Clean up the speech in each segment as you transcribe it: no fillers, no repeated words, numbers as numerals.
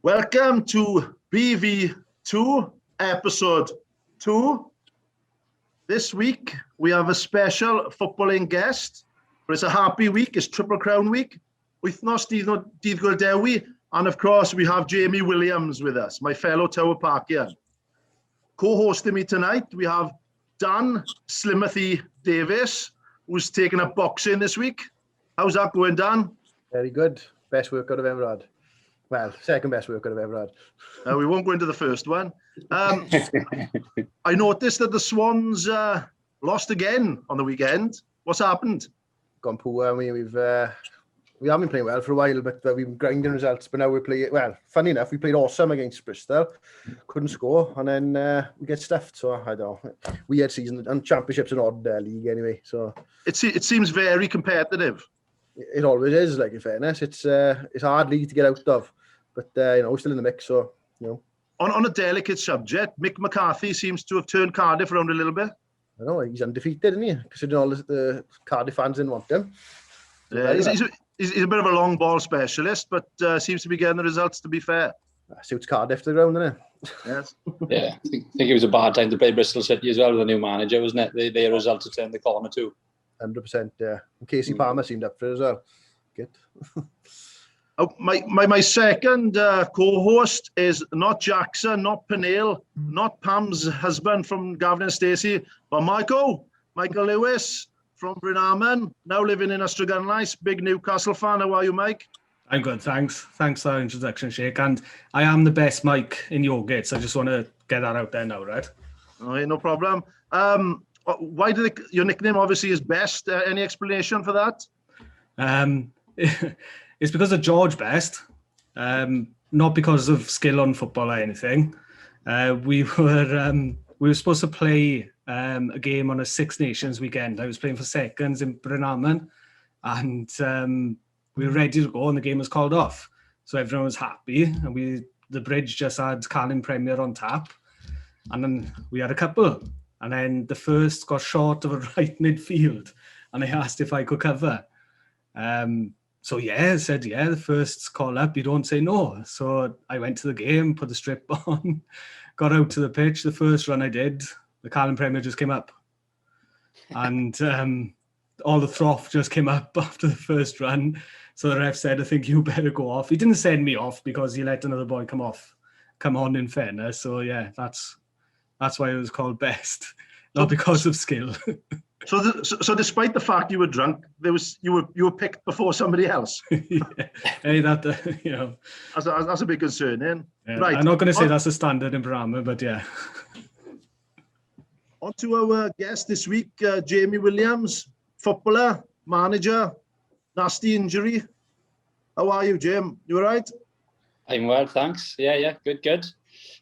Welcome to BV2 episode 2. This week we have a special footballing guest, but it's a happy week. It's Triple Crown week. Wythnos dydd Gwildewi, and of course we have Jamie Williams with us, my fellow Tower Parkian. Co-hosting me tonight we have Dan Slimothy Davis, who's taking up boxing this week. How's that going, Dan? Very good. Best workout I've ever had. Well, second best workout I've ever had. We won't go into the first one. I noticed that the Swans lost again on the weekend. What's happened? Gone poor. We haven't been playing well for a while, but we've been grinding results. But now we're playing, well, funny enough, we played awesome against Bristol. Couldn't score, and then we get stuffed. So, I don't know. Weird season, and Championship's an odd league anyway. So It seems very competitive. It always is, like, in fairness. It's a hard league to get out of. But, we're still in the mix, so, On a delicate subject, Mick McCarthy seems to have turned Cardiff around a little bit. I know, he's undefeated, isn't he? Considering all the Cardiff fans didn't want him. Yeah, he's a bit of a long ball specialist, but seems to be getting the results, to be fair. Suits Cardiff to the ground, doesn't it? Yes. Yeah, I think it was a bad time to play Bristol City as well with a new manager, wasn't it? Their results have turned the corner too. 100%, yeah. And Casey Palmer seemed up for it as well. Good. My second co-host is not Jackson, not Peniel, not Pam's husband from Gavin and Stacey, but Michael Lewis from Brynhaman, now living in Ystrad. Big Newcastle fan. How are you, Mike? I'm good, thanks. Thanks for that introduction, Sheikh. And I am the best Mike in your gates. I just want to get that out there now, right? All right, no problem. Why did your nickname obviously is Best? Any explanation for that? It's because of George Best, not because of skill on football or anything. We were supposed to play a game on a Six Nations weekend. I was playing for seconds in Brynhaman, and we were ready to go, and the game was called off. So everyone was happy, and the bridge just had Carling Premier on tap, and then we had a couple, and then the first got short of a right midfield, and I asked if I could cover. So I said, the first call up, you don't say no. So I went to the game, put the strip on, got out to the pitch. The first run I did, the Carling Premier just came up. And all the froth just came up after the first run. So the ref said, I think you better go off. He didn't send me off because he let another boy come on in fairness. So that's why it was called Best, not because of skill. So despite the fact you were drunk, you were picked before somebody else. Yeah. Hey, that That's a big concern, eh? Yeah. Right. I'm not going to say that's a standard in Brahma, but yeah. On to our guest this week, Jamie Williams, footballer, manager, nasty injury. How are you, Jim? You all right? I'm well, thanks. Yeah, good.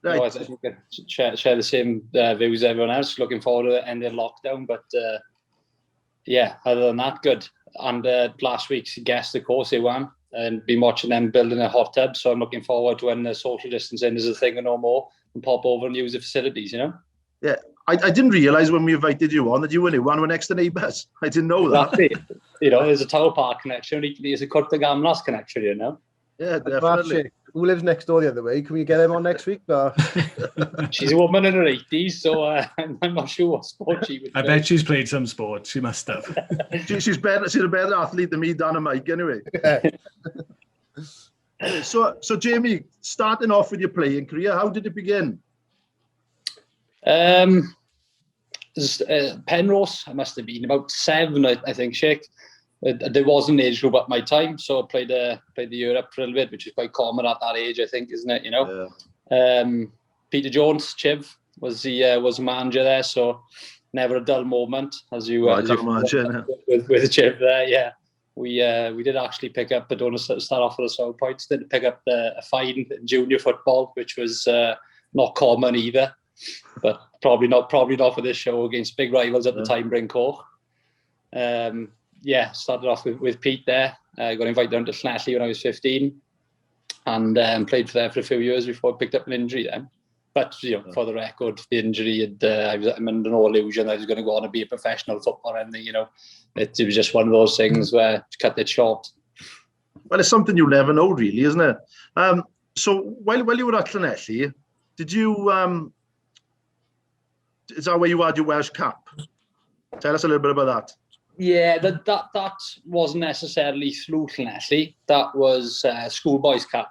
Right. No, I think we can share the same views as everyone else. Looking forward to the end of lockdown, but other than that, good. And last week's guest, of course, they won, and been watching them building a hot tub. So I'm looking forward to when the social distancing is a thing or no more, and pop over and use the facilities. Yeah, I didn't realise when we invited you on that you were next to neighbours. I didn't know that. Exactly. There's a Tower Park connection. There's a Corte Gamlas connection. Yeah, definitely. Who lives next door the other way? Can we get him on next week? Or? She's a woman in her 80s, so I'm not sure what sport she would play. I bet she's played some sport. She must have. She's a better athlete than me, Dan and Mike, anyway. So Jamie, starting off with your playing career, how did it begin? Penrose, I must have been about 7, I think, Sheikh. There wasn't an age group at my time, so I played the Europe for a little bit, which is quite common at that age, I think, isn't it? Yeah. Peter Jones, Chiv, was the manager there, so never a dull moment, as you I can imagine. with Chiv there. Yeah, we did actually pick up. I don't want to start off with the sore points. Did pick up a fine in junior football, which was not common either, but probably not for this show against big rivals at the time, Bryn Coch. Started off with Pete there. Got invited down to Llanelli when I was 15, and played there for a few years before I picked up an injury then. But for the record, the injury, I'm under no illusion that I was going to go on and be a professional footballer. And it was just one of those things where cut it short. Well, it's something you never know, really, isn't it? So while you were at Llanelli, did you is that where you had your Welsh cap? Tell us a little bit about that. Yeah, that wasn't necessarily through Llanelli. That was schoolboys cap.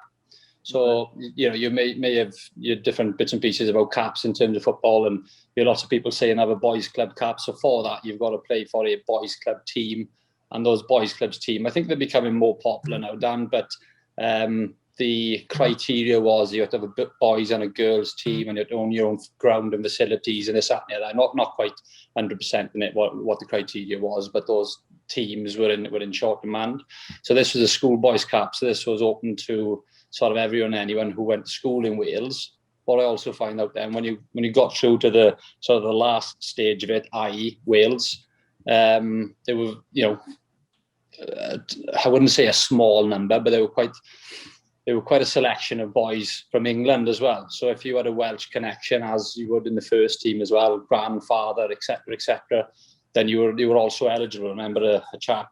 So, you may have your different bits and pieces about caps in terms of football, and you have lots of people saying have a boys club cap. So for that, you've got to play for a boys club team, and those boys clubs team, I think they're becoming more popular now, Dan, but the criteria was you had to have a boys and a girls team, and you had to own your own ground and facilities and this, that, and that. Not quite 100% in it what the criteria was, but those teams were in short demand. So this was a schoolboys cap. So this was open to sort of anyone who went to school in Wales. What I also find out then, when you got through to the sort of the last stage of it, i.e. Wales, there were, I wouldn't say a small number, but they were quite a selection of boys from England as well. So if you had a Welsh connection, as you would in the first team as well, grandfather, etc., then you were also eligible. I remember a chap,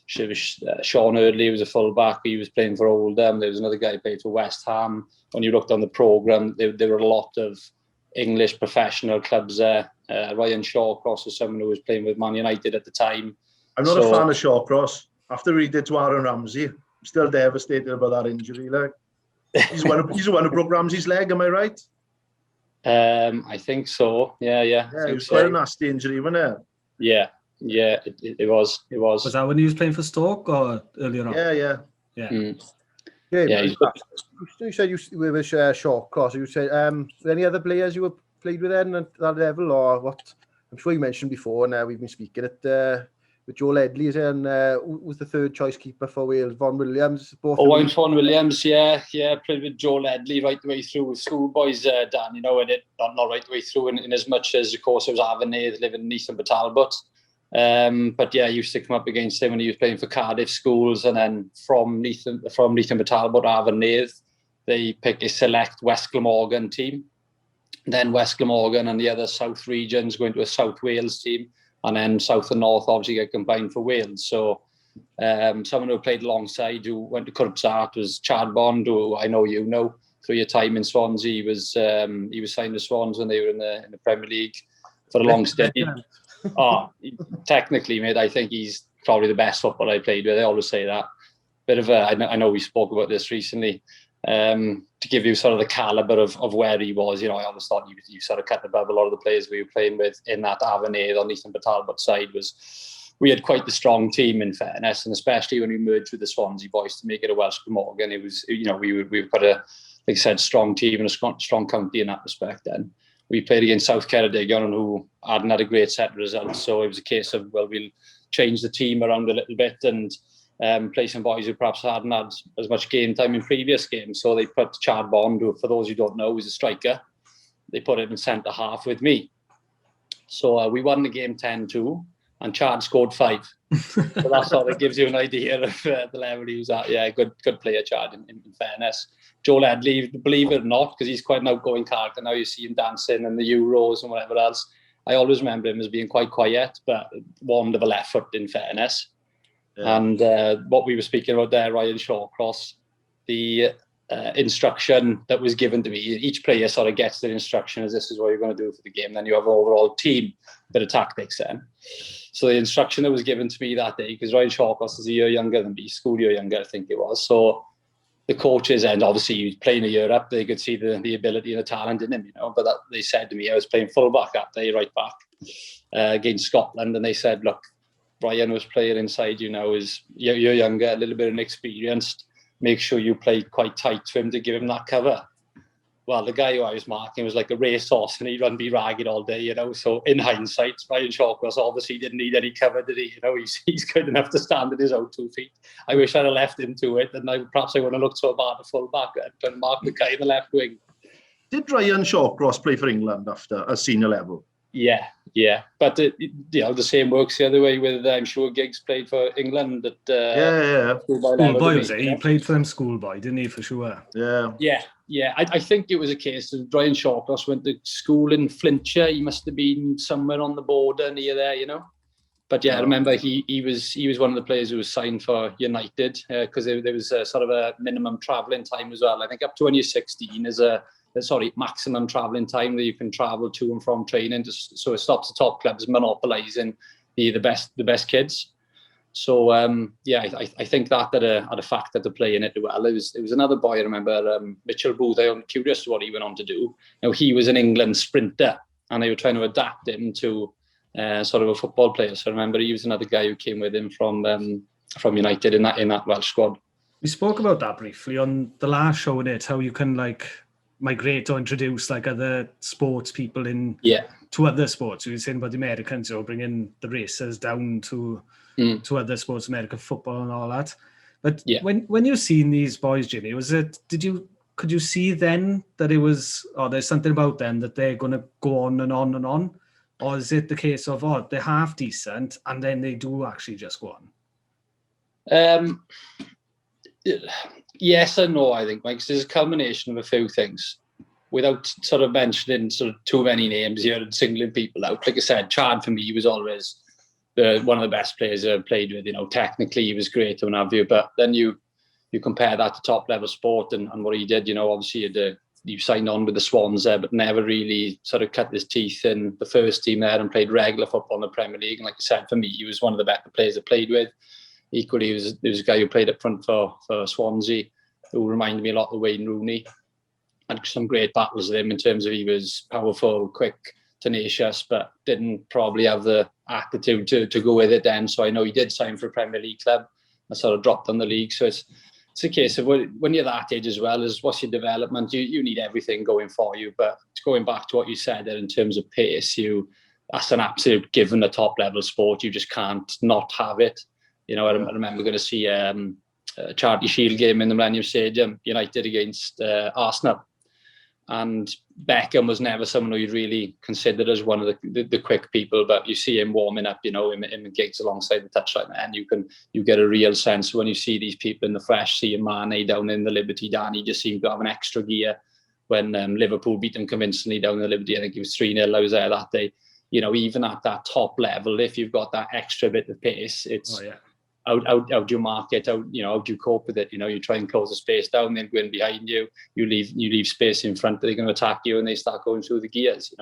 Sean Eardley, was a fullback. He was playing for Oldham. There was another guy who played for West Ham. When you looked on the programme, there were a lot of English professional clubs there. Ryan Shawcross was someone who was playing with Man United at the time. I'm not a fan of Shawcross. After he did to Aaron Ramsey, I'm still devastated about that injury. Like, he's the one who broke Ramsey's leg, am I right? I think so. Yeah. It was quite a nasty injury, wasn't it? Yeah, it was. Was that when he was playing for Stoke or earlier on? Yeah. You said you were with Shawcross. You said, were there any other players you played with then at that level, or what? I'm sure you mentioned before, and we've been speaking with Joel Edley, is there, and who was the third choice keeper for Wales? Vaughan Williams. I'm Vaughan Williams, yeah. Played with Joel Edley right the way through with schoolboys, Dan, and it not right the way through in as much as, of course, it was Avon Neath living in Neath and Talbot. But yeah, I used to come up against him when he was playing for Cardiff schools, and then from Neath and Talbot, Avon Neath, they picked a select West Glamorgan team. Then West Glamorgan and the other South regions go into a South Wales team, and then South and North obviously get combined for Wales. So someone who played alongside, who went to Cwrbsart, was Chad Bond, who I know you know through your time in Swansea. He was signed to Swans when they were in the Premier League for a long stint. Technically, mate, I think he's probably the best footballer I played with. I always say that. I know we spoke about this recently. To give you sort of the calibre of where he was, I always thought you sort of cut above a lot of the players we were playing with in that Avon Neath or Neath and Talbot side. We had quite the strong team, in fairness, and especially when we merged with the Swansea boys to make it a Welsh Glamorgan, it was, we were quite a, like I said, strong team and a strong county in that respect. Then we played against South Ceredigion, who hadn't had a great set of results, so it was a case of, well, we'll change the team around a little bit and play some boys who perhaps hadn't had as much game time in previous games. So they put Chad Bond, who, for those who don't know, is a striker. They put him in centre half with me. So we won the game 10-2, and Chad scored 5. So that sort of gives you an idea of the level he was at. Yeah, good player, Chad, in fairness. Joel Edley, believe it or not, because he's quite an outgoing character now. You see him dancing in the Euros and whatever else. I always remember him as being quite quiet, but warmed of a left foot, in fairness. Yeah. And what we were speaking about there, Ryan Shawcross, the instruction that was given to me, each player sort of gets their instruction as this is what you're going to do for the game. Then you have an overall team, bit of tactics then. So the instruction that was given to me that day, because Ryan Shawcross is a year younger than me, school year younger, I think it was. So the coaches, and obviously he was playing a year up, they could see the ability and the talent in him, but they said to me, I was playing full back that day, right back, against Scotland, and they said, look, Ryan was playing inside you now, you're younger, a little bit inexperienced, make sure you play quite tight to him to give him that cover. Well, the guy who I was marking was like a racehorse, and he'd run be ragged all day, so in hindsight, Ryan Shawcross obviously didn't need any cover, did he? He's good enough to stand on his own 2 feet. I wish I'd have left him to it, and perhaps I wouldn't have looked so bad at full back and mark the guy in the left wing. Did Ryan Shawcross play for England after a senior level? Yeah. But the same works the other way with, I'm sure Giggs played for England at schoolboy, was it? He played for them schoolboy, didn't he, for sure? Yeah. I think it was a case of Ryan Shawcross went to school in Flintshire. He must have been somewhere on the border near there, But yeah, I remember he was one of the players who was signed for United because there was a sort of a minimum travelling time as well. I think up to when you're 16 is maximum travelling time that you can travel to and from training, so it stops the top clubs monopolising the best kids. So I think that had a factor to play in it as well. It was another boy, I remember, Mitchell Booth. I'm curious what he went on to do. He was an England sprinter, and they were trying to adapt him to sort of a football player. So I remember he was another guy who came with him from United in that Welsh squad. We spoke about that briefly on the last show, how you can migrate or introduce other sports people to other sports. We were saying about the Americans, bringing the racers down to other sports, American football and all that. But when you've seen these boys, Jimmy, could you see then that it was, there's something about them that they're going to go on and on and on? Or is it the case of, they're half decent and then they do actually just go on? Yes and no, I think, Mike. There's a culmination of a few things. Without sort of mentioning sort of too many names here and singling people out. Like I said, Chad for me was always one of the best players I've played with. Technically he was great and what have you, but then you compare that to top level sport and what he did. Obviously you signed on with the Swans there, but never really sort of cut his teeth in the first team there and played regular football in the Premier League. And like I said, for me, he was one of the better players I played with. Equally, there was a guy who played up front for Swansea who reminded me a lot of Wayne Rooney. Had some great battles with him in terms of he was powerful, quick, tenacious, but didn't probably have the attitude to go with it then. So I know he did sign for a Premier League club and sort of dropped on the league. So it's a case of when you're that age as well, is what's your development? You need everything going for you. But going back to what you said there in terms of pace, that's an absolute given, a top level sport. You just can't not have it. I remember going to see a Charity Shield game in the Millennium Stadium, United against Arsenal. And Beckham was never someone who you'd really considered as one of the quick people, but you see him warming up, him in gigs alongside the touchline, and you get a real sense when you see these people in the flesh. Seeing Mane down in the Liberty, Danny just seemed to have an extra gear when Liverpool beat them convincingly down in the Liberty. I think it was 3-0. I was there that day. Even at that top level, if you've got that extra bit of pace, it's how do you mark it? How do you cope with it? You try and close the space down, then go in behind you. You leave space in front. They're going to attack you, and they start going through the gears.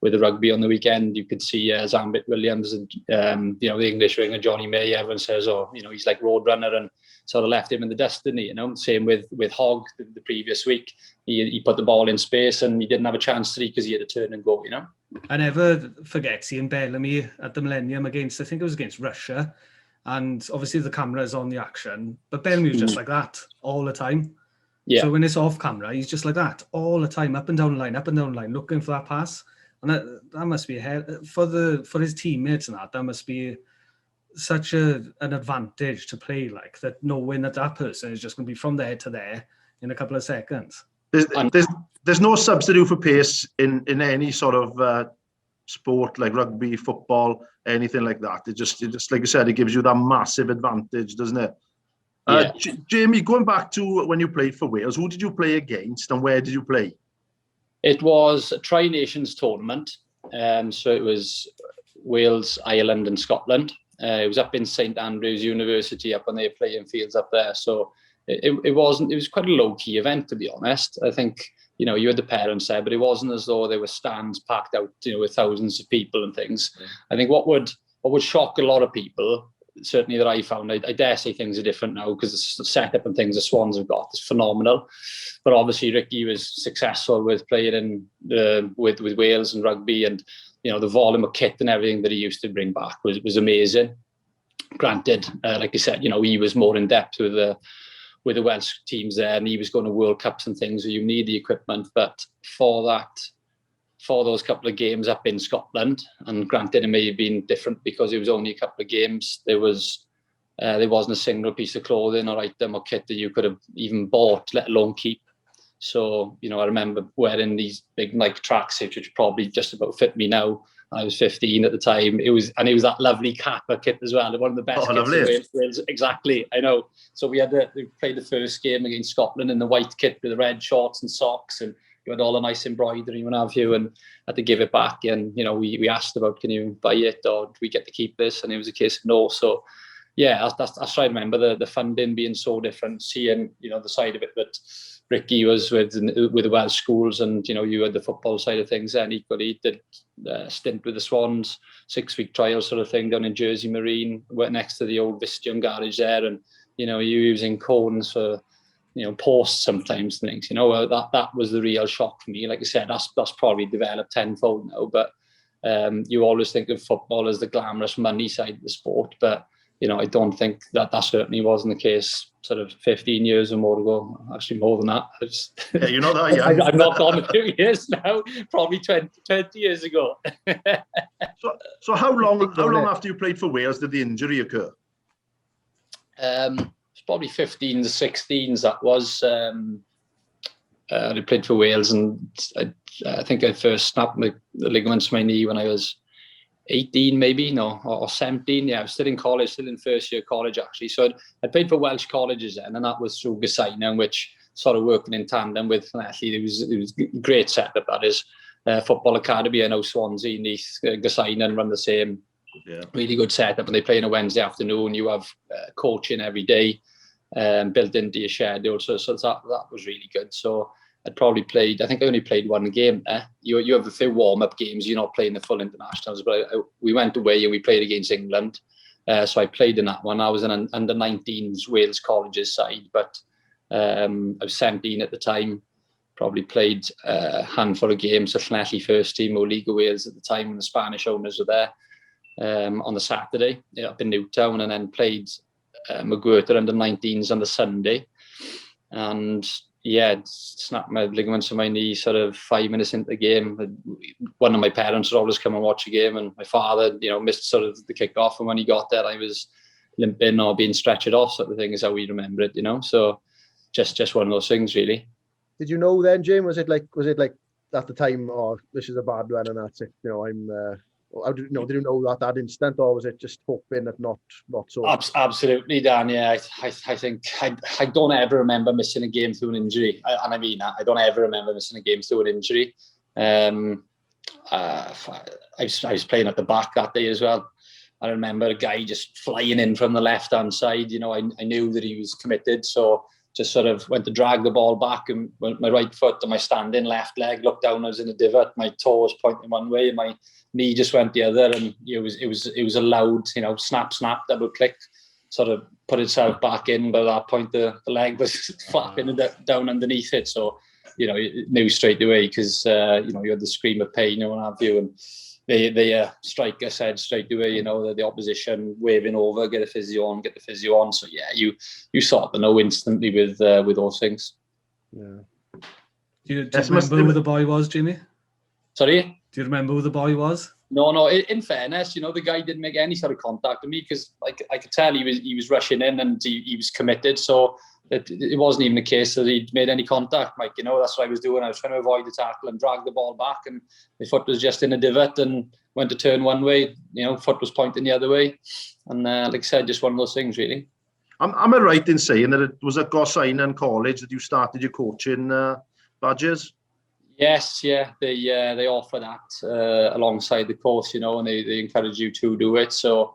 With the rugby on the weekend, you could see Zambit Williams and the English winger Johnny May. Everyone says, he's like Roadrunner, and sort of left him in the dust, didn't he? Same with Hogg the previous week. He put the ball in space, and he didn't have a chance to because he had to turn and go. I never forget seeing Bellamy at the Millennium against Russia. And obviously the camera's on the action, but Bellamy was just like that all the time. Yeah. So when it's off camera, he's just like that all the time, up and down the line, looking for that pass. And that must be for his teammates and that must be such an advantage to play like that, knowing that person is just going to be from there to there in a couple of seconds. There's no substitute for pace in any sort of sport like rugby, football, anything like that. It just like you said, it gives you that massive advantage, doesn't it? Jamie, going back to when you played for Wales, who did you play against and where did you play? It was a Tri-Nations tournament. So it was Wales, Ireland and Scotland. It was up in St Andrews University, up on their playing fields up there. So it was quite a low-key event, to be honest. I think you had the parents there, but it wasn't as though there were stands packed out, with thousands of people and things. I think what would shock a lot of people, certainly that I found, I dare say things are different now because the setup and things the Swans have got is phenomenal. But obviously Ricky was successful with playing with Wales and rugby, and the volume of kit and everything that he used to bring back was amazing. Granted, like I said, he was more in depth with the Welsh teams there, and he was going to World Cups and things, so you need the equipment. But for those couple of games up in Scotland, and granted it may have been different because it was only a couple of games, there wasn't a single piece of clothing or item or kit that you could have even bought, let alone keep. So, I remember wearing these big Nike tracksuits, which probably just about fit me now. I was 15 at the time. It was that lovely Kappa kit as well. One of the best kits in Wales. Exactly, I know. So we played the first game against Scotland in the white kit with the red shorts and socks, and you had all the nice embroidery and what have you, and had to give it back. And we asked about, can you buy it, or do we get to keep this? And it was a case of no. So yeah, that's I remember the funding being so different, seeing the side of it that Ricky was with the Welsh schools, and you had the football side of things. And equally did a stint with the Swans, 6-week trial sort of thing down in Jersey Marine, next to the old Vistium garage there, and you using cones for posts sometimes and things. That was the real shock for me. Like I said, that's probably developed tenfold now. But you always think of football as the glamorous money side of the sport, but I don't think that certainly wasn't the case sort of 15 years or more ago. Actually, more than that. Yeah, you're not that young. I'm not on a few years now, probably 20 years ago. So how long after you played for Wales did the injury occur? It's probably 15s, 16s. That was. I played for Wales, and I think I first snapped the ligaments of my knee when I was 18 maybe, or 17. Yeah, I was still in college, still in first year college actually. So I played for Welsh colleges then, and that was through Gysaina, which sort of working in tandem with Llanelli. It was a great setup, that is. Football academy, I know Swansea, Neath, Gysaina run the same. Yeah. Really good setup, and they play on a Wednesday afternoon. You have coaching every day, built into your schedule. So that was really good. So I'd probably played, I think I only played one game there. You have a few warm-up games, you're not playing the full internationals, but we went away and we played against England. So I played in that one. I was in an under-19s Wales colleges side, but I was 17 at the time. Probably played a handful of games for Llanelli first team or League of Wales at the time when the Spanish owners were there on the Saturday up in Newtown, and then played Magwertha under-19s on the Sunday. And yeah, snapped my ligaments in my knee sort of 5 minutes into the game. One of my parents would always come and watch a game, and my father, missed sort of the kick-off. And when he got there, I was limping or being stretched off, sort of thing is how we remember it, So just one of those things, really. Did you know then, Jim? Was it like at the time, oh, this is a bad one and that's it? Did you know that instant, or was it just hoping that not so? Absolutely, Dan. Yeah, I think I don't ever remember missing a game through an injury. I mean, I don't ever remember missing a game through an injury. I was playing at the back that day as well. I remember a guy just flying in from the left-hand side. I knew that he was committed, so just sort of went to drag the ball back, and my right foot and my standing left leg looked down. I was in a divot. My toe was pointing one way, and my knee just went the other, and it was a loud, snap, double click, sort of put itself back in. By that point, the leg was flapping down underneath it, so you knew straight away, because you had the scream of pain and what have you, and the striker said straight away, the opposition waving over, get the physio on. So yeah, you sort of know instantly with those things. Yeah. Do you remember who the boy was, Jimmy? Sorry? Do you remember who the boy was? No. In fairness, the guy didn't make any sort of contact with me, because I could tell he was rushing in, and he was committed. So it wasn't even a case that he'd made any contact, Mike. That's what I was doing. I was trying to avoid the tackle and drag the ball back, and my foot was just in a divot and went to turn one way. Foot was pointing the other way, and like I said, just one of those things, really. Am I right in saying that it was at Gysaina College that you started your coaching badges? Yes, yeah, they offer that alongside the course, and they encourage you to do it. So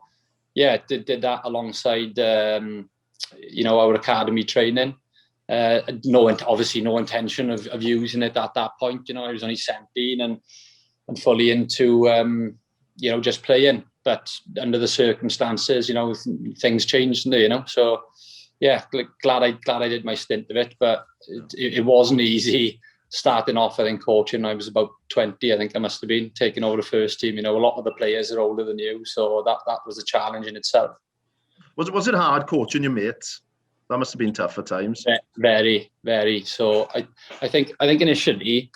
yeah, did that alongside our academy training. Obviously no intention of using it at that point. I was only 17 and fully into just playing. But under the circumstances, things changed, So yeah, glad I did my stint of it. But it wasn't easy starting off. I think coaching, I was about 20. I think I must have been taking over the first team. A lot of the players are older than you, so that was a challenge in itself. Was it hard coaching your mates? That must have been tough at times. Very, very. So I think initially,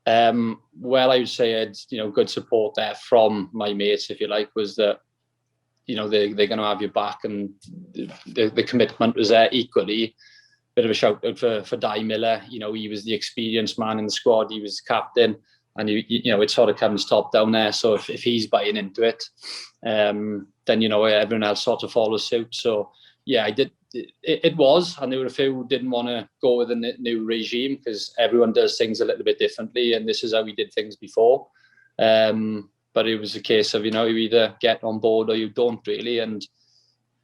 I would say I had good support there from my mates, if you like, was that they're going to have your back, and the commitment was there equally. Bit of a shout out for Di Miller. He was the experienced man in the squad. He was the captain, and it sort of comes top down there. So if he's buying into it, then everyone else sort of follows suit. So yeah, I did it was, and there were a few who didn't want to go with the new regime because everyone does things a little bit differently, and this is how we did things before. But it was a case of, you either get on board or you don't really. And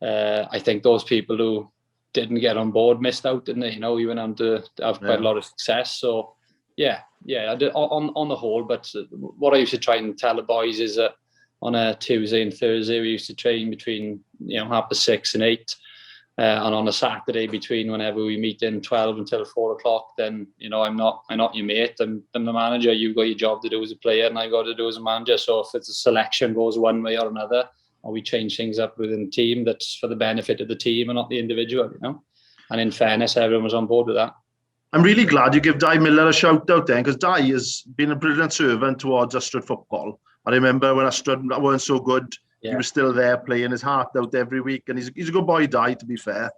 I think those people who didn't get on board missed out, didn't they? We went on to have quite a lot of success. So, yeah, I did, on the whole. But what I used to try and tell the boys is that on a Tuesday and Thursday, we used to train between, 6:30 and 8. And on a Saturday between whenever we meet in 12 until 4 o'clock, then, I'm not your mate. I'm the manager. You've got your job to do as a player and I've got to do as a manager. So if it's a selection goes one way or another, or we change things up within the team, that's for the benefit of the team and not the individual, And in fairness, everyone was on board with that. I'm really glad you give Di Miller a shout out then, because Di has been a brilliant servant towards Ystrad football. I remember when Ystrad weren't so good, he was still there playing his heart out every week, and he's a good boy, Di, to be fair.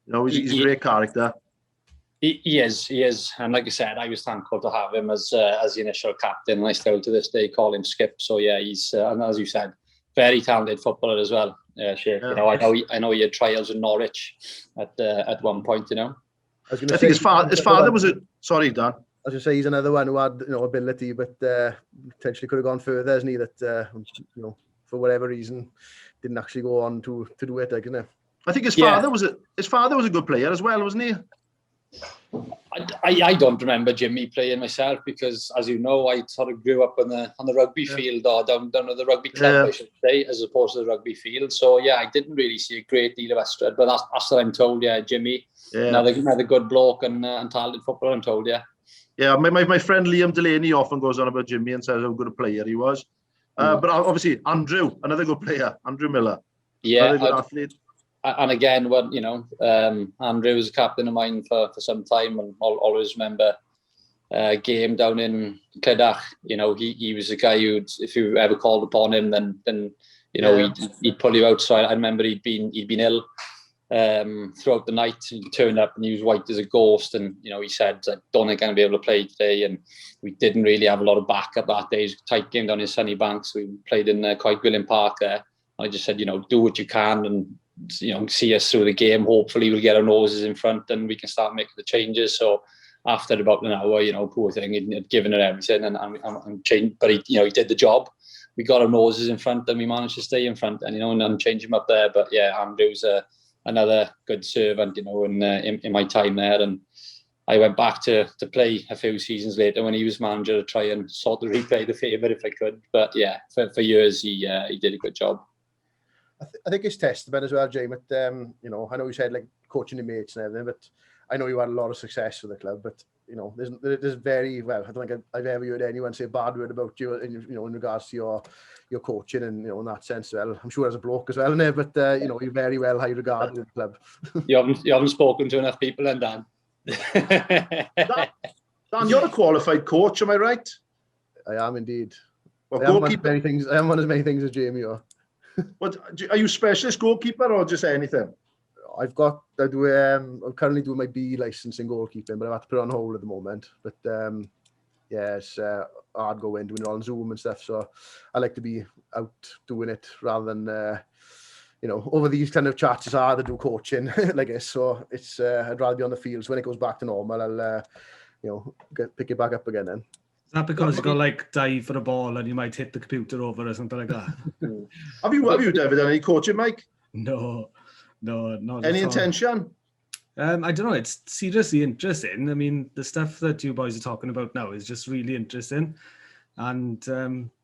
He's a great character. He is, and like I said, I was thankful to have him as the initial captain, and I still to this day call him Skip. So yeah, he's and as you said, very talented footballer as well. Sure. Yeah. I know he had trials in Norwich at one point. I think his father was a. Sorry, Dan. I was going to say he's another one who had ability, but potentially could have gone further, hasn't he? That for whatever reason didn't actually go on to do it. I think his father was a good player as well, wasn't he? I don't remember Jimmy playing myself because, as you know, I sort of grew up on the rugby field or down at the rugby club, I should say, as opposed to the rugby field. So yeah, I didn't really see a great deal of Ystrad, but that's what I'm told. Yeah, Jimmy, another good bloke and talented footballer. I'm told. Yeah, my friend Liam Delaney often goes on about Jimmy and says how good a player he was. But obviously Andrew, another good player, Andrew Miller, another good athlete. And again, Andrew was a captain of mine for some time, and I'll always remember a game down in Clydach. He was the guy who, if you ever called upon him, then he'd pull you out. So I remember he'd been ill throughout the night. He turned up and he was white as a ghost, and he said, "I don't think I'm going to be able to play today." And we didn't really have a lot of backup that day. It was a tight game down in Sunnybank, so we played in Coed Gwilym Park there. I just said, do what you can and see us through the game. Hopefully we'll get our noses in front and we can start making the changes. So after about an hour, poor thing, he'd given it everything and changed, but he did the job. We got our noses in front and we managed to stay in front and change him up there. But yeah, Andrew's another good servant, in my time there. And I went back to play a few seasons later when he was manager to try and sort of repay the favour if I could. But yeah, for years he did a good job. I think it's testament as well, Jay. But I know you said like coaching your mates and everything, but I know you had a lot of success with the club. But there's very well. I don't think I've ever heard anyone say a bad word about you. In regards to your coaching and in that sense. Well, I'm sure as a bloke as well, innit? But you're very well high regarded in the club. You haven't spoken to enough people, then, Dan. Dan, you're a qualified coach, am I right? I am indeed. Well, I haven't won as many things as Jamie or. What are you, specialist goalkeeper or just anything? I'm currently doing my B license in goalkeeping, but I've had to put it on hold at the moment. But it's hard going doing it on Zoom and stuff. So I like to be out doing it rather than over these kind of chats. It's hard to do coaching like this. So it's I'd rather be on the field. So when it goes back to normal, I'll pick it back up again then. Is that because you got dive for a ball and you might hit the computer over or something like that? Have you ever done any coaching, Mike? No, not any intention. I don't know. It's seriously interesting. I mean, the stuff that you boys are talking about now is just really interesting. And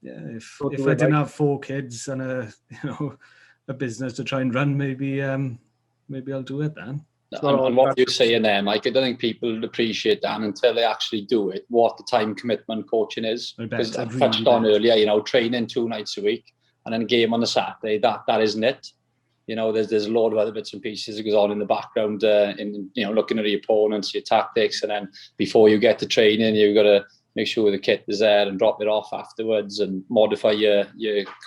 if I didn't have 4 kids and a business to try and run, maybe I'll do it then. And what you're saying there, Mike, I don't think people appreciate that until they actually do it, what the time commitment coaching is. Because I touched on earlier, training 2 nights a week and then a game on a Saturday, that isn't it. There's a load of other bits and pieces that goes on in the background, looking at your opponents, your tactics, and then before you get to training, you've got to make sure the kit is there and drop it off afterwards and modify your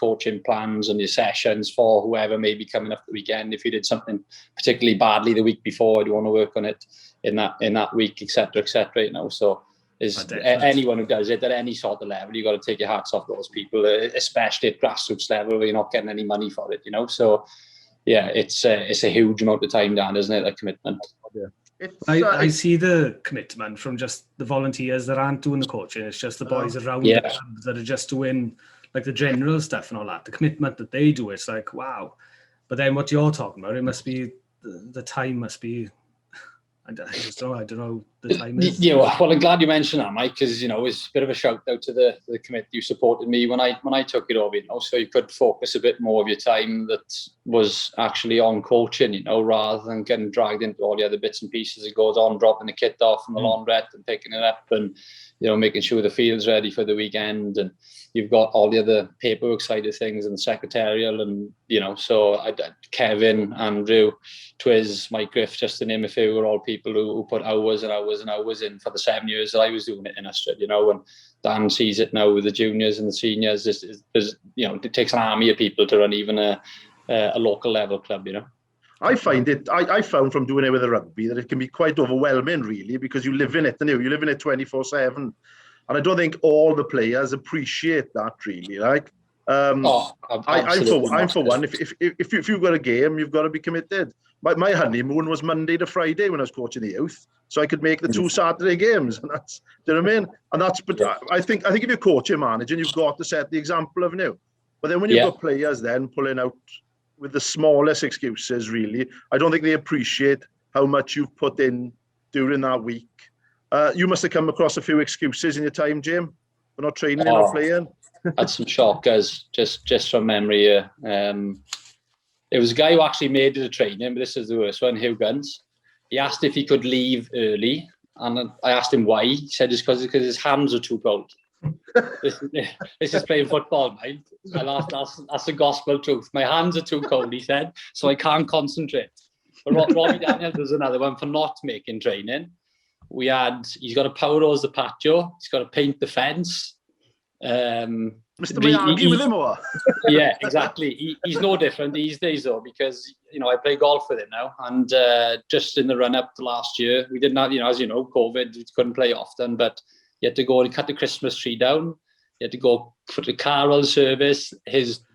coaching plans and your sessions for whoever may be coming up the weekend. If you did something particularly badly the week before, you want to work on it in that week, etc., etc. So anyone who does it at any sort of level, you've got to take your hats off those people, especially at grassroots level where you're not getting any money for it, So yeah, it's a huge amount of time, Dan, isn't it? That commitment. I see the commitment from just the volunteers that aren't doing the coaching. It's just the boys around the clubs that are just doing like the general stuff and all that. The commitment that they do, it's like, wow. But then what you're talking about, it must be, the time must be, I don't know the time is. Yeah, well, I'm glad you mentioned that, Mike, because, you know, it's a bit of a shout out to the committee who supported me when I took it over, you know, so you could focus a bit more of your time that was actually on coaching, you know, rather than getting dragged into all the other bits and pieces that goes on, dropping the kit off from the laundrette and picking it up and, you know, making sure the field's ready for the weekend, and you've got all the other paperwork side of things and secretarial, and, you know, so Kevin, Andrew, Twiz, Mike Griff, just to name a few, were all people who put hours and hours and hours in for the 7 years that I was doing it in Ystad, you know, and Dan sees it now with the juniors and the seniors. There's, you know, it takes an army of people to run even a local level club, you know. I found from doing it with the rugby that it can be quite overwhelming, really, because you live in it, and you live in it 24/7, and I don't think all the players appreciate that, really. Like, I'm for one. If you've got a game, you've got to be committed. My honeymoon was Monday to Friday when I was coaching the youth, so I could make the 2 Saturday games, and that's, do you know what I mean? And that's, but I think if you're coaching, managing, you've got to set the example of new. But then when you've got players then pulling out with the smallest excuses, really, I don't think they appreciate how much you've put in during that week. You must have come across a few excuses in your time, Jim, for not training or playing. Had some shockers, just from memory here. It was a guy who actually made it to training, but this is the worst one, Hugh Guns. He asked if he could leave early, and I asked him why. He said it's because his hands are too cold. This is playing football, mate. That's the gospel truth. My hands are too cold, he said, so I can't concentrate. But Robbie Daniel does another one for not making training. He's got to power hose the patio. He's got to paint the fence. Mr. Miyagi with him, or? Yeah, exactly. He's no different these days, though, because, you know, I play golf with him now, and just in the run-up to last year, we didn't have, you know, as you know, COVID, we couldn't play often, but you had to go and cut the Christmas tree down. You had to go for the car oil service.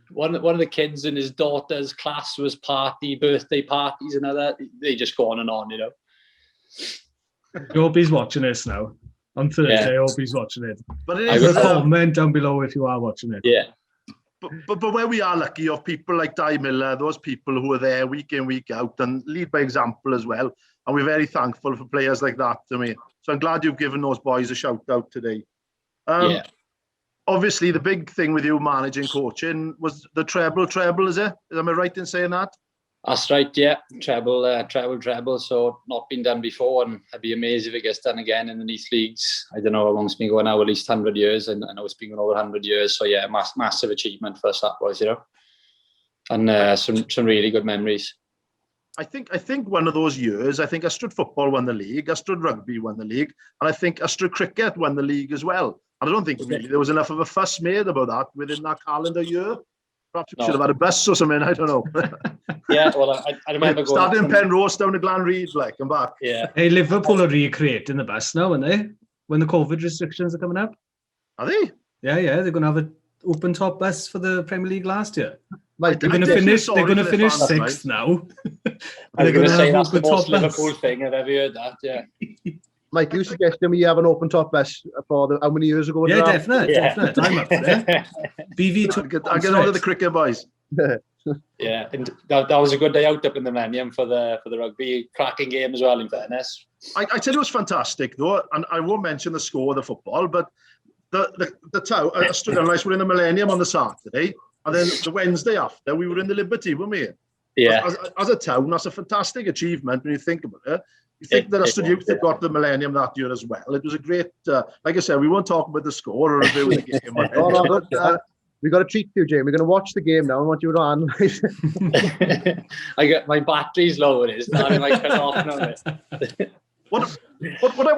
One of the kids in his daughter's class was birthday parties and other. They just go on, you know. I hope he's watching this now. On Thursday, I hope he's watching it. But it is comment down below if you are watching it. Yeah. But where we are lucky of people like Di Miller, those people who are there week in, week out, and lead by example as well. And we're very thankful for players like that, to me. So I'm glad you've given those boys a shout out today. Obviously, the big thing with you managing, coaching, was the treble, is it? Am I right in saying that? That's right, yeah. Treble. So not been done before, and I'd be amazed if it gets done again in the Neath leagues. I don't know how long it's been going now, at least 100 years. And I know it's been going over 100 years. So yeah, massive achievement for us, that was, you know. And some really good memories. I think one of those years, I think Ystad football won the league, Ystad rugby won the league, and I think Ystad cricket won the league as well. And I don't think really there was enough of a fuss made about that within that calendar year. Perhaps we should have had a bus or something, I don't know. Yeah, well, I remember going... Starting in Penrose down to Glanreed, like, and back. Yeah. Hey, Liverpool are recreating the bus now, aren't they? When the COVID restrictions are coming up. Are they? Yeah, they're going to have an open top bus for the Premier League last year. Mike, they're going to finish 6th now. I'm going to say that's the most Liverpool thing I've ever heard that, yeah. Mike, you suggested we have an open top bus for how many years ago? Yeah, definitely. I'm up for that. BV2. I'll get on to the cricket, boys. Yeah, and that was a good day out up in the Millennium for the rugby. Cracking game as well, in fairness. I tell you, it was fantastic, though, and I won't mention the score of the football, but the town, I stood on nice, we're in the Millennium on the Saturday, and then the Wednesday after, we were in the Liberty, weren't we? Yeah. As a town, that's a fantastic achievement when you think about it. You think that Ystad Youth have got the Millennium that year as well. It was a great, like I said, we won't talk about the score or review the game. We got a treat for you, Jay. We're going to watch the game now. I want you to analyse. I get my battery's low. It is. Now I might cut off now. What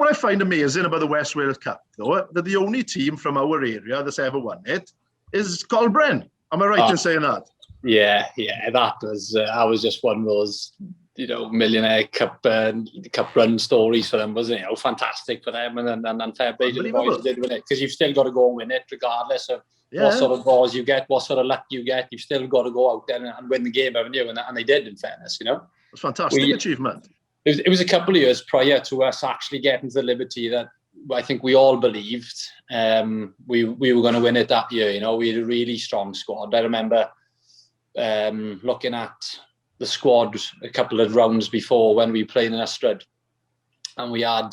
I find amazing about the West Wales Cup, though, that the only team from our area that's ever won it is Colbren. Am I right in saying that? Yeah. That was just one of those millionaire cup run stories for them, wasn't it? Fantastic for them, and fair play to the boys who did win it, because you've still got to go and win it regardless of what sort of draws you get, what sort of luck you get. You've still got to go out there and win the game, haven't you? And they did, in fairness, It's a fantastic achievement. It was a couple of years prior to us actually getting to the Liberty that I think we all believed we were going to win it that year. We had a really strong squad. I remember looking at the squad a couple of rounds before when we played in Ystrad, and we had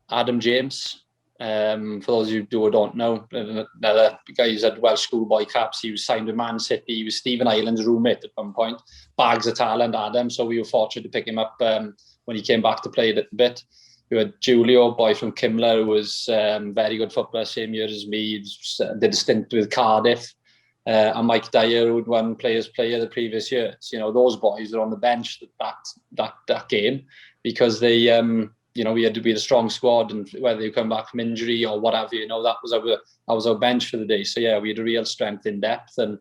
Adam James. For those of you who don't know, another guy who's had Welsh schoolboy caps. He was signed with Man City. He was Stephen Ireland's roommate at one point. Bags of talent, Adam. So we were fortunate to pick him up when he came back to play a little bit. We had Julio, boy from Kimler, who was very good footballer, same year as me. He did a stint with Cardiff. And Mike Dyer, who'd won Players Player the previous year. So, those boys are on the bench that game, because they, we had a strong squad, and whether you come back from injury or whatever, that was our bench for the day. So yeah, we had a real strength in depth, and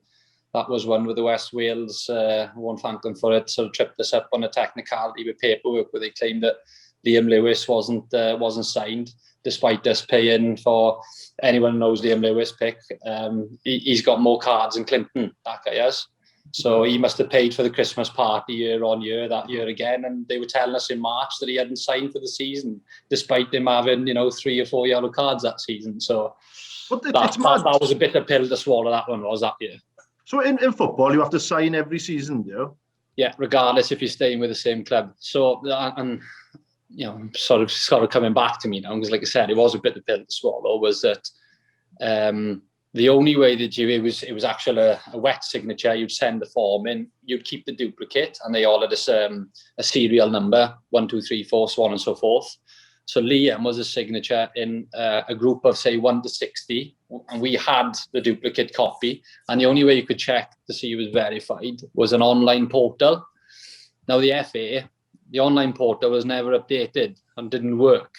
that was one with the West Wales. I won't thank them for it. Sort of tripped us up on a technicality with paperwork where they claimed that Liam Lewis wasn't signed, despite us paying for anyone who knows Liam Lewis pick. He's got more cards than Clinton, that guy has. So he must have paid for the Christmas party year on year, that year again. And they were telling us in March that he hadn't signed for the season, despite him having, 3 or 4 yellow cards that season. So that was a bitter pill to swallow, that one was that year. So in football, you have to sign every season, Yeah, regardless if you're staying with the same club. So, and sort of coming back to me now, because like I said, it was a bit of a pill to swallow, was that the only way that it was actually a wet signature. You'd send the form in, you'd keep the duplicate, and they all had a serial number, 1, 2, 3, 4, so on and so forth. So Liam was a signature in a group of, say, 1 to 60, and we had the duplicate copy, and the only way you could check to see he was verified was an online portal. Now the FA, the online portal was never updated and didn't work.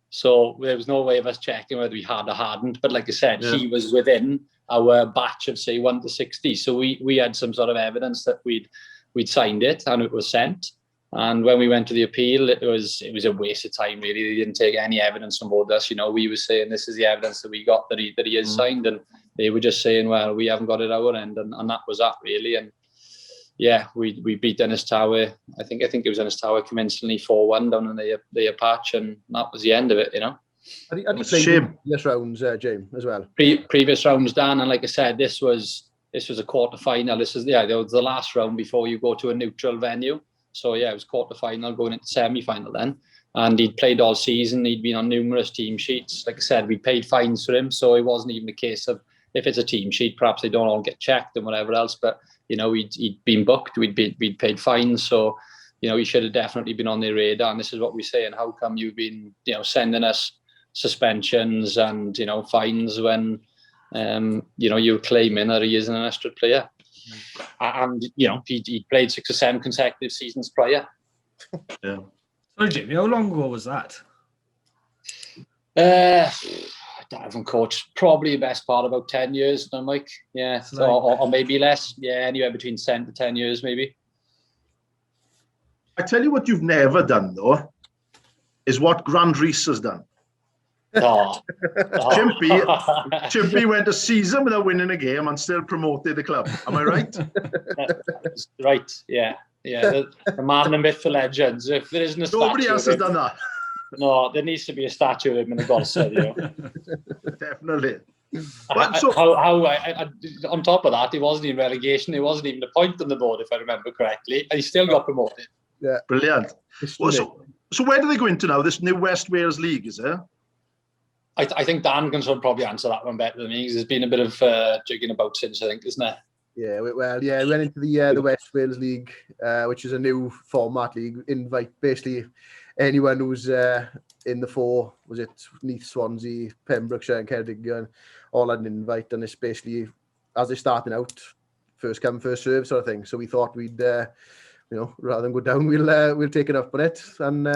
So there was no way of us checking whether we had or hadn't. But like I said, he was within our batch of, say, 1 to 60. So we had some sort of evidence that we'd signed it and it was sent. And when we went to the appeal, it was a waste of time, really. They didn't take any evidence on board us. We were saying this is the evidence that we got that he is signed. And they were just saying, well, we haven't got it our end. And that was that, really. And yeah, we beat Dennis Tower. I think it was Dennis Tower convincingly 4-1 down in the patch, and that was the end of it. Had you played previous rounds, James, as well? Previous rounds, Dan, and like I said, this was a quarter final. This is the last round before you go to a neutral venue. So yeah, it was quarter final going into semi final then, and he'd played all season. He'd been on numerous team sheets. Like I said, we paid fines for him, so it wasn't even a case of if it's a team sheet, perhaps they don't all get checked and whatever else. But he'd been booked, we'd paid fines, so he should have definitely been on their radar. And this is what we say. And how come you've been sending us suspensions and fines when you're claiming that he isn't an Ystrad player? And he played 6 or 7 consecutive seasons prior. Yeah. Sorry, Jimmy, how long ago was that? I haven't coached probably the best part about 10 years now, Mike. Yeah, or maybe less. Yeah, anywhere between 7 to 10 years, maybe. I tell you what you've never done, though, is what Grant Rees has done. Chimpy went a season without winning a game and still promoted the club. Am I right? Right, yeah. The man, the myth, the legends. If there isn't a statue, nobody else has done that. No, there needs to be a statue of him in the Golset, Definitely. On top of that, he wasn't in relegation. He wasn't even a point on the board, if I remember correctly, and he still got promoted. Yeah, brilliant. So where do they go into now? This new West Wales League, is it? I think Dan can probably answer that one better than me, because there's been a bit of jigging about since, I think, isn't there? Yeah, we went into the West Wales League, which is a new format league. Invite basically anyone who's in the 4, was it Neath, Swansea, Pembrokeshire and Ceredigion, all had an invite, and it's basically, as they're starting out, first come, first serve sort of thing. So we thought we'd, rather than go down, we'll take it up on it, and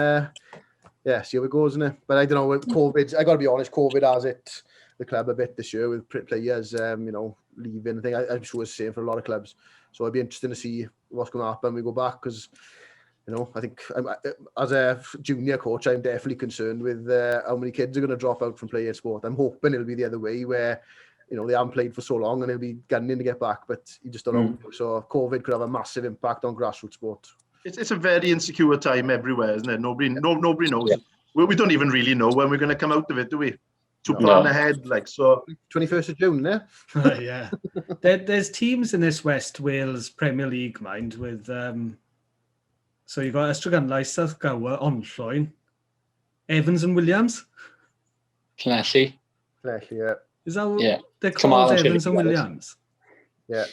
see how it goes, isn't it? But I don't know, with COVID, I got to be honest, COVID has it the club a bit this year with players, leaving. I think I'm sure it's the same for a lot of clubs. So it'd be interesting to see what's going to happen when we go back, because You know, I think as a junior coach, I'm definitely concerned with how many kids are going to drop out from playing sport. I'm hoping it'll be the other way where, you know, they haven't played for so long and they'll be gunning to get back, but you just don't know. So COVID could have a massive impact on grassroots sport. It's a very insecure time everywhere, isn't it? Nobody knows. Yeah. We don't even really know when we're going to come out of it, do we? To plan ahead, like so. 21st of June, yeah. Yeah. There's teams in this West Wales Premier League, mind, with so you got Ystrad, South Gower, Onlloyn, Evans and Williams. Llanelli. Yeah. Is that what they're called, Evans and Williams? Yeah.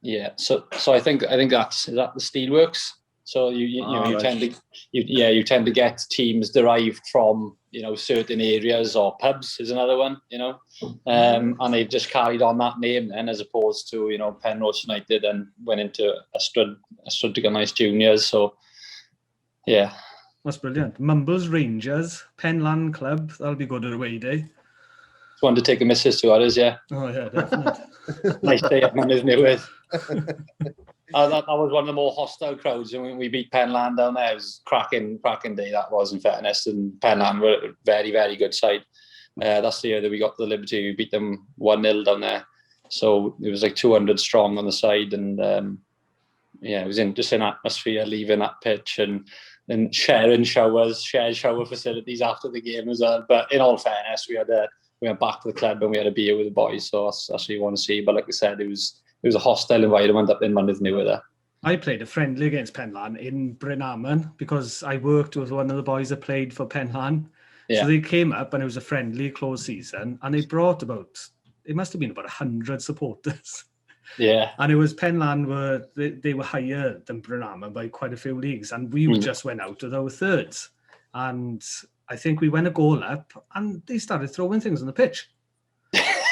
Yeah. So I think is that the Steelworks. So you tend to get teams derived from, you know, certain areas, or pubs is another one, you know, and they've just carried on that name then, as opposed to, you know, Penrose United and went into Ystrad Nice Juniors. So yeah, that's brilliant. Mumbles Rangers, Penlan Club, that'll be good at away day. It's one to take a missus to, that is, yeah. Oh yeah, definitely. Nice day up on his Newydd. That was one of the more hostile crowds, and when we beat Penlan down there, it was cracking day that was, in fairness, and Penlan were a very, very good side. That's the year that we got the Liberty. We beat them 1-0 down there, so it was like 200 strong on the side, and it was interesting atmosphere leaving that pitch, and shared shower facilities after the game as well. But in all fairness, we went back to the club and we had a beer with the boys, so that's what you want to see. But like I said, it was a hostile environment up in Mynydd Newydd there. I played a friendly against Penlan in Bryn Aman because I worked with one of the boys that played for Penlan. Yeah. So they came up and it was a friendly closed season, and they brought it must have been about 100 supporters. Yeah. And it was Penlan they were higher than Bryn Aman by quite a few leagues, and we just went out with our thirds. And I think we went a goal up and they started throwing things on the pitch.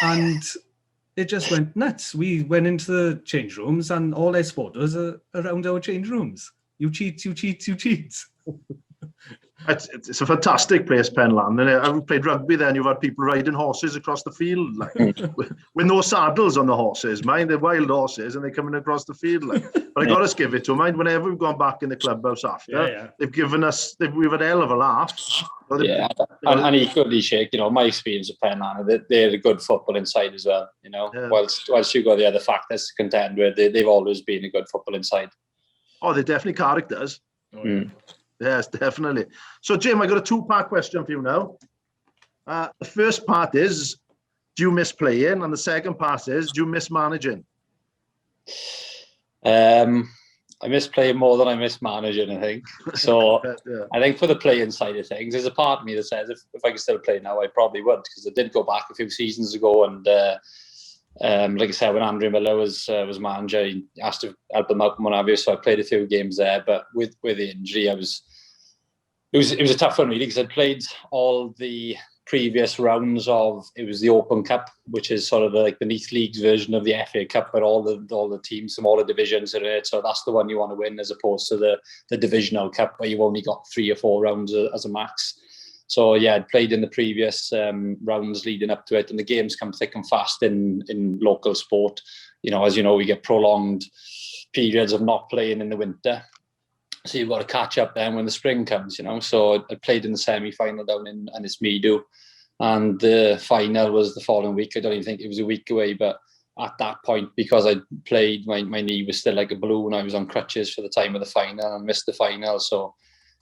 And it just went nuts. We went into the change rooms and all their supporters are around our change rooms. You cheat. It's a fantastic place, Penlan. And I've played rugby there, and you've had people riding horses across the field, like with no saddles on the horses. Mind, they're wild horses, and they're coming across the field. Like, but I got to give it to them. Mind, whenever we've gone back in the clubhouse after, they've given us. We've had a hell of a laugh. And equally, Shake, you know, my experience of Penlan, they're a good footballing side as well. You know, whilst you got the other factors to contend with, they've always been a good footballing side. Oh, they're definitely characters. Yes, definitely. So, Jim, I got a two-part question for you now. The first part is, do you miss playing? And the second part is, do you miss managing? I miss playing more than I miss managing, I think. So I think for the playing side of things, there's a part of me that says if I could still play now, I probably would, because I did go back a few seasons ago, and like I said, when Andrew Miller was manager, he asked to help him out and what have you, so I played a few games there. But with the injury, it was a tough one really, because I'd played all the previous rounds of, it was the Open Cup, which is sort of like the Neath League's version of the FA Cup, but all the teams from all the divisions are in it. So that's the one you want to win, as opposed to the Divisional Cup, where you've only got 3 or 4 rounds as a max. So yeah, I'd played in the previous rounds leading up to it, and the games come thick and fast in local sport. You know, as you know, we get prolonged periods of not playing in the winter. So you've got to catch up then when the spring comes, you know. So I played in the semi-final down in Ynysmeadow, and the final was the following week. I don't even think it was a week away, but at that point, because I played, my knee was still like a balloon. I was on crutches for the time of the final and missed the final. So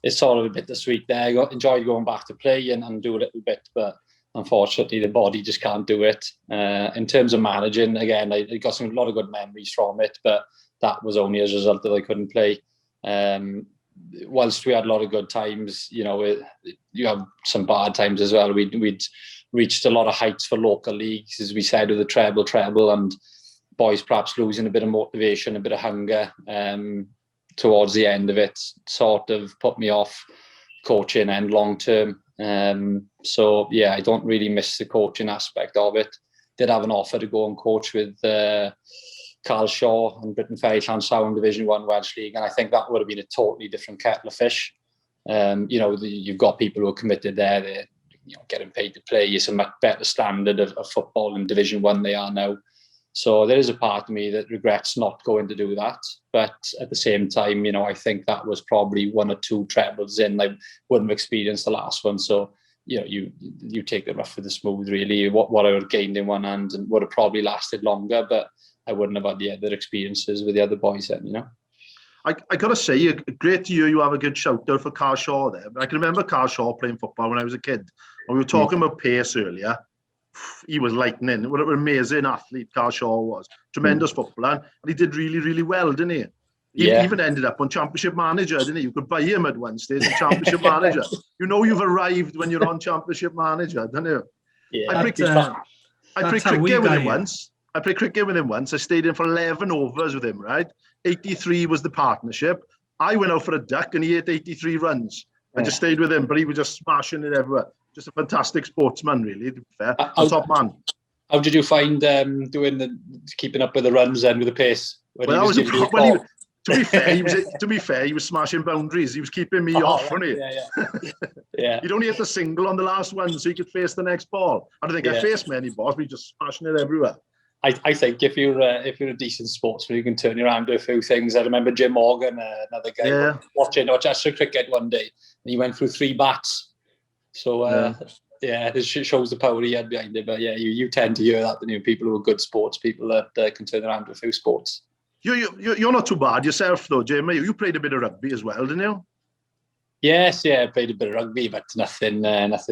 it's sort of a bittersweet there. I enjoyed going back to play and do a little bit, but unfortunately the body just can't do it. In terms of managing, again, I got a lot of good memories from it, but that was only as a result that I couldn't play. Whilst we had a lot of good times, you know, you have some bad times as well. We'd reached a lot of heights for local leagues, as we said, with the treble, and boys perhaps losing a bit of motivation, a bit of hunger towards the end of it, sort of put me off coaching and long term. So yeah, I don't really miss the coaching aspect of it. Did have an offer to go and coach with Carl Shaw and Britain Ferry Llansaw in Division 1 Welsh League, and I think that would have been a totally different kettle of fish. You know, you've got people who are committed there, they're, you know, getting paid to play. It's a much better standard of football in Division 1 they are now. So there is a part of me that regrets not going to do that. But at the same time, you know, I think that was probably 1 or 2 trebles in. I wouldn't have experienced the last one. So, you know, you take the rough with the smooth, really. What I would have gained in one hand and would have probably lasted longer, but I wouldn't have had the other experiences with the other boys then, you know. I got to say, great to hear you have a good shout out for Carl Shaw there. But I can remember Carl Shaw playing football when I was a kid. When we were talking about pace earlier, he was lightning. What an amazing athlete Carl Shaw was. Tremendous footballer. And he did really, really well, didn't he? He even ended up on Championship Manager, didn't he? You could buy him at one stage, Championship Manager. You know you've arrived when you're on Championship Manager, don't you? Yeah, I played cricket with him once. I played cricket with him once. I stayed in for 11 overs with him, right? 83 was the partnership. I went out for a duck and he hit 83 runs. I just stayed with him, but he was just smashing it everywhere. Just a fantastic sportsman, really, to be fair. A top man. How did you find keeping up with the runs and with the pace? To be fair, he was smashing boundaries. He was keeping me off, wasn't he? Yeah. He'd only hit the single on the last one, so he could face the next ball. I don't think I faced many balls, but he just smashing it everywhere. I think if you're a decent sportsman, you can turn your hand to a few things. I remember Jim Morgan, another guy, watching Rochester cricket one day, and he went through 3 bats. So it shows the power he had behind it. But yeah, you tend to hear that, the new people who are good sports people that can turn their hand to a few sports. You're not too bad yourself though, Jamie. You played a bit of rugby as well, didn't you? Yes, I played a bit of rugby, but nothing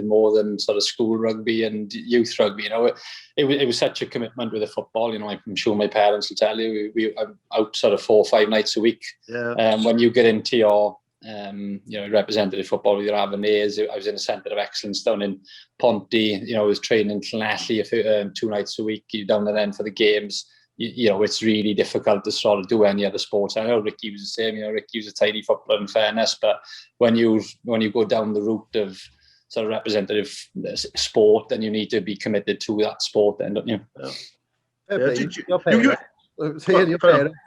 more than sort of school rugby and youth rugby. You know, it was such a commitment with the football. You know, I'm sure my parents will tell you, I'm out sort of 4 or 5 nights a week. Yeah. When you get into your representative football with your Aveners, I was in a centre of excellence down in Ponty. You know, I was training Llanelli 2 nights a week. You're down there then for the games. You know, it's really difficult to sort of do any other sports. I know Ricky was the same. You know, Ricky was a tidy footballer in fairness, but when you go down the route of sort of representative sport, then you need to be committed to that sport, then, don't you? Your parents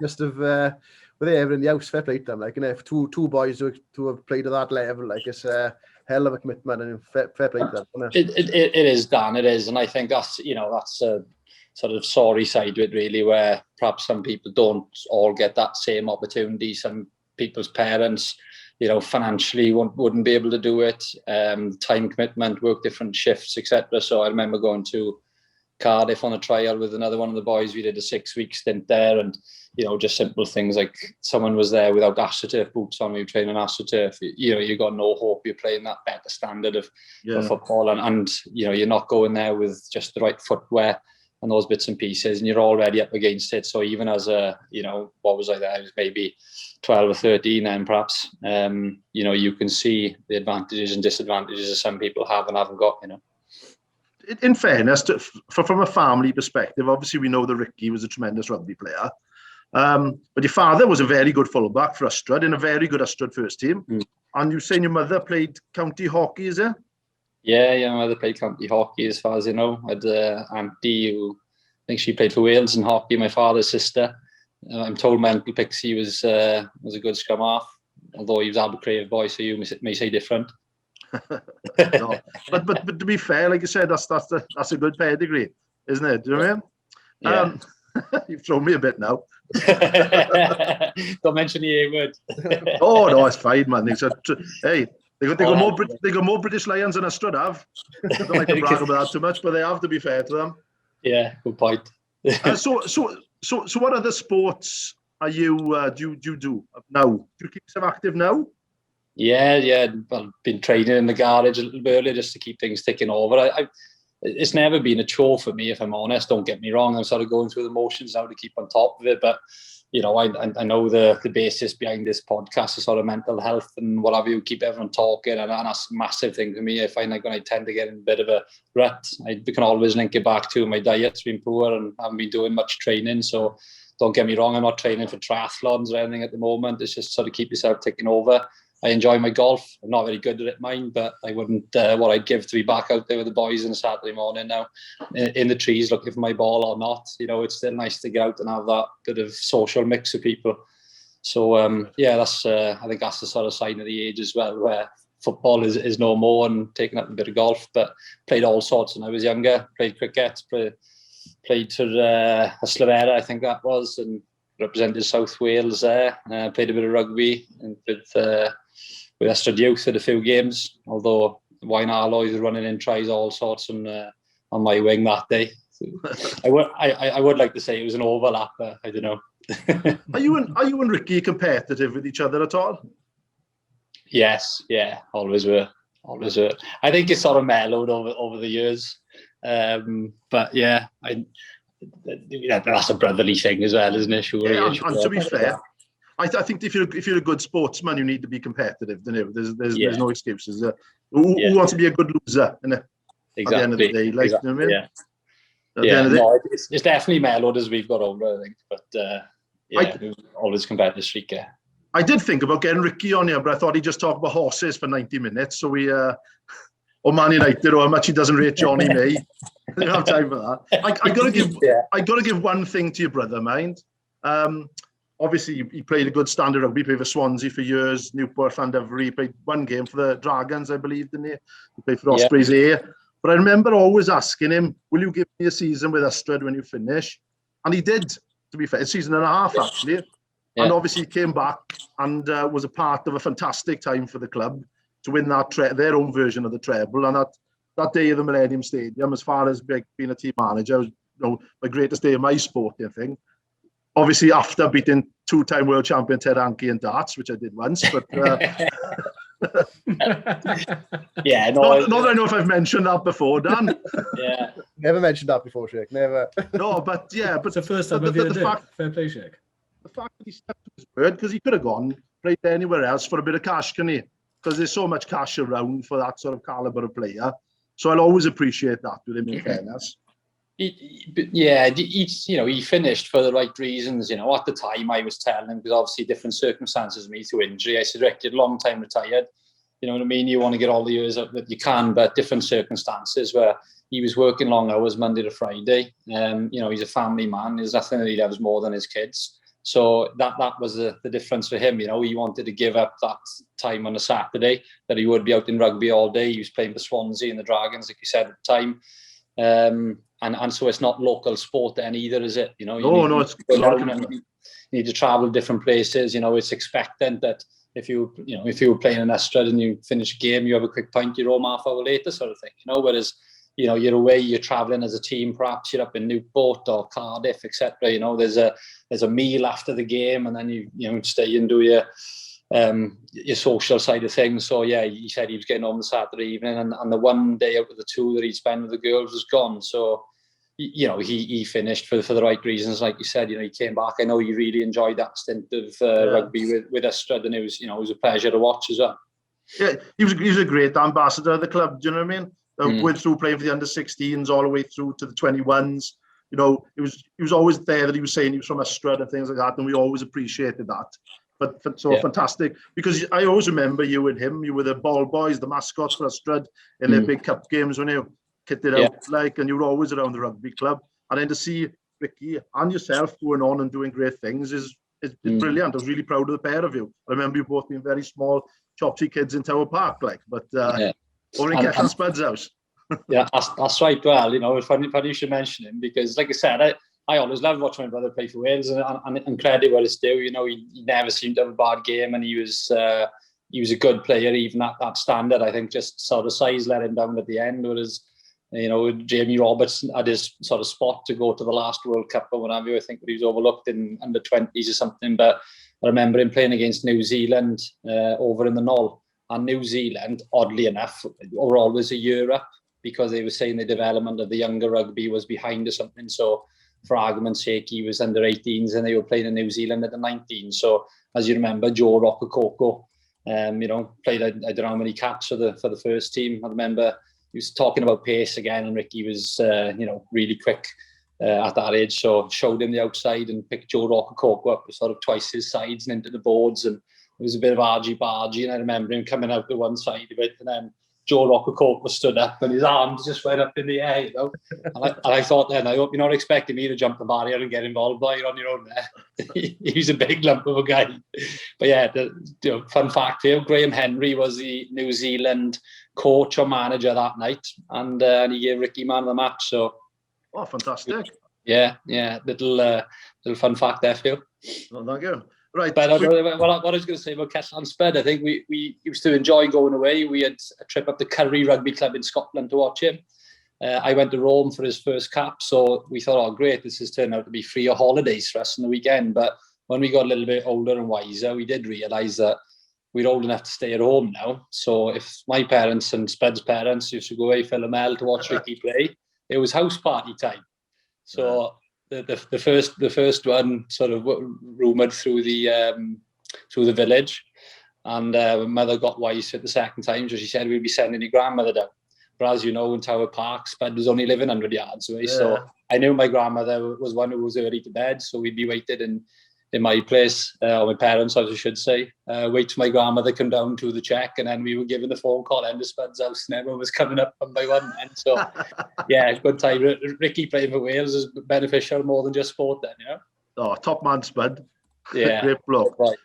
must have were they ever in the house? Fair play to them. Like, you know, two boys who have played at that level, like, it's a hell of a commitment, and fair play to them. It is, Dan. It is, and I think that's a sort of sorry side to it, really, where perhaps some people don't all get that same opportunity. Some people's parents, you know, financially wouldn't be able to do it. Time commitment, work different shifts, etc. So I remember going to Cardiff on a trial with another one of the boys. We did a 6-week stint there, and you know, just simple things like someone was there without AstroTurf boots on. We were training AstroTurf. You know, you got no hope. You're playing that better standard of football, and you know, you're not going there with just the right footwear and those bits and pieces, and you're already up against it. So even as a, you know, what was I there? I was maybe 12 or 13 then perhaps. You know, you can see the advantages and disadvantages that some people have and haven't got, you know. In fairness, from a family perspective, obviously we know that Ricky was a tremendous rugby player. But your father was a very good fullback for Ystrad in a very good Ystrad first team. And you saying your mother played county hockey, is it? Yeah, my mother played county hockey, as far as you know. I had auntie who, I think she played for Wales in hockey, my father's sister. I'm told my uncle Pixie was a good scrum half, although he was Abercrave boy, so you may say different. No. But to be fair, like you said, that's a good pedigree, isn't it? Do you know what I mean? You've thrown me a bit now. Don't mention the A word. Oh no, it's fine, man. They got more British Lions than Ystrad have. I don't like to brag about that too much, but they have, to be fair to them. Yeah, good point. So what other sports are you do you do now? Do you keep yourself active now? Yeah. I've been training in the garage a little bit earlier just to keep things ticking over. It's never been a chore for me, if I'm honest. Don't get me wrong. I'm sort of going through the motions now to keep on top of it, but you know, I know the basis behind this podcast is sort of mental health and whatever. You keep everyone talking, and that's a massive thing for me. I find like when I tend to get in a bit of a rut, I can always link it back to my diet's been poor and I haven't been doing much training. So don't get me wrong, I'm not training for triathlons or anything at the moment. It's just sort of keep yourself ticking over. I enjoy my golf. I'm not very good at it, mine, but I wouldn't what I'd give to be back out there with the boys on a Saturday morning now in the trees looking for my ball or not. You know, it's still nice to get out and have that bit of social mix of people. So, that's I think that's the sort of sign of the age as well, where football is no more and taking up a bit of golf, but played all sorts when I was younger. Played cricket, played for Slovenia, I think that was, and represented South Wales there. Played a bit of rugby and with Ystrad Youth at a few games, although Wayne Arloy was running in tries all sorts on my wing that day. So I would like to say it was an overlap, but I don't know. Are you and Ricky competitive with each other at all? Yes, yeah, always were. I think it's sort of mellowed over the years, but yeah, that's a brotherly thing as well, isn't it? Sure. Yeah, and to be fair, I think if you're a good sportsman, you need to be competitive. Don't you? There's no excuses. Who wants to be a good loser? Exactly. At the end of the day, like, you know what I mean? Yeah. No, it's definitely mellowed as we've got older, I think. But we've always competitive streak. Yeah. I did think about getting Ricky on here, but I thought he'd just talk about horses for 90 minutes. So we, or Man United, or how much he doesn't rate Johnny May. I don't have time for that. I gotta give one thing to your brother, mind. Obviously, he played a good standard rugby. He played for Swansea for years, Newport, Llandovery. He played one game for the Dragons, I believe, didn't he? He played for Ospreys A. But I remember always asking him, will you give me a season with Ystrad when you finish? And he did, to be fair, a season and a half, actually. Yeah. And obviously, he came back and was a part of a fantastic time for the club to win that their own version of the treble. And that day at the Millennium Stadium, as far as being a team manager, was my greatest day of my sporting thing. Obviously, after beating two-time world champion Ted Hankey in darts, which I did once, but yeah, not that I know if I've mentioned that before, Dan. Yeah, never mentioned that before, Shake. Never. No, but it's the first time I've ever did. Fair play, Shake. The fact that he stepped to his word, because he could have gone played anywhere else for a bit of cash, can he? Because there's so much cash around for that sort of caliber of player. So I'll always appreciate that with him, in fairness. He finished for the right reasons. At the time I was telling him, because obviously different circumstances, me to injury. I said, Rick, you're a long time retired. You know what I mean? You want to get all the years up that you can, but different circumstances where he was working long hours Monday to Friday. He's a family man. There's nothing that he loves more than his kids. So that was the difference for him. He wanted to give up that time on a Saturday that he would be out in rugby all day. He was playing for Swansea and the Dragons, like you said at the time. And so it's not local sport then either, is it? It's you need to travel different places. It's expectant that if you were playing in Ystrad and you finish a game, you have a quick pint, you're home half hour later, sort of thing. Whereas you're away, you're traveling as a team. Perhaps you're up in Newport or Cardiff, etc. There's a meal after the game, and then you stay and do your social side of things. So yeah, he said he was getting home the Saturday evening, and the one day out of the two that he'd spend with the girls was gone. So he finished for the right reasons, like you said. He came back. I know he really enjoyed that stint of rugby with Ystrad, and it was a pleasure to watch as well. Yeah, he was a great ambassador of the club. Do you know what I mean? Went through playing for the under-16s all the way through to the 21s. He was always there. That he was saying he was from Ystrad and things like that, and we always appreciated that. But fantastic, because I always remember you and him. You were the ball boys, the mascots for Ystrad in their big cup games when you kitted out, and you were always around the rugby club. And then to see Ricky and yourself going on and doing great things is brilliant. I was really proud of the pair of you. I remember you both being very small, chopsy kids in Tower Park, over in Kettle Spud's house. Yeah, that's right. Well, it's funny you should mention him, because, like I said, I always loved watching my brother play for Wales, and credit where it's due. He never seemed to have a bad game, and he was a good player even at that standard. I think just sort of size let him down at the end, whereas Jamie Roberts had his sort of spot to go to the last World Cup or whatever. I think he was overlooked in under 20s or something. But I remember him playing against New Zealand over in the Knoll, and New Zealand, oddly enough, were always a year up, because they were saying the development of the younger rugby was behind or something. So for argument's sake, he was under 18s and they were playing in New Zealand at the 19s. So as you remember, Joe Rocococo, played I don't know how many caps for the first team. I remember he was talking about pace again, and Ricky was really quick at that age. So showed him the outside and picked Joe Rocococo up with sort of twice his sides and into the boards, and it was a bit of argy-bargy. And I remember him coming out the one side of it, and then Joe Rocococo stood up and his arms just went up in the air, And I thought then, I hope you're not expecting me to jump the barrier and get involved while you're on your own there. He's a big lump of a guy. But yeah, fun fact here, Graham Henry was the New Zealand coach or manager that night, and he gave Ricky man of the match. So, fantastic. Yeah. Little fun fact there for you. Oh, thank you. Right. But what I was going to say about Kettle and Spud, I think we used to enjoy going away. We had a trip up to Curry Rugby Club in Scotland to watch him. I went to Rome for his first cap, so we thought, oh, great, this has turned out to be free holidays for us on the weekend. But when we got a little bit older and wiser, we did realise that we're old enough to stay at home now. So if my parents and Spud's parents used to go away for Philomel to watch Ricky play, it was house party time. So the first one sort of rumoured through the village, and mother got wise at the second time, so she said we'd be sending your grandmother down. But as you know, in Tower Park, Spud was only living 100 yards away, so I knew my grandmother was one who was early to bed, so we'd be waited in my place, or my parents, as I should say, wait till my grandmother come down to the check, and then we were given the phone call into Spud's house, and everyone was coming up one by one. And so, yeah, good time. Ricky playing for Wales is beneficial more than just sport then, you know? Oh, top man, Spud. Yeah. Great bloke. Right.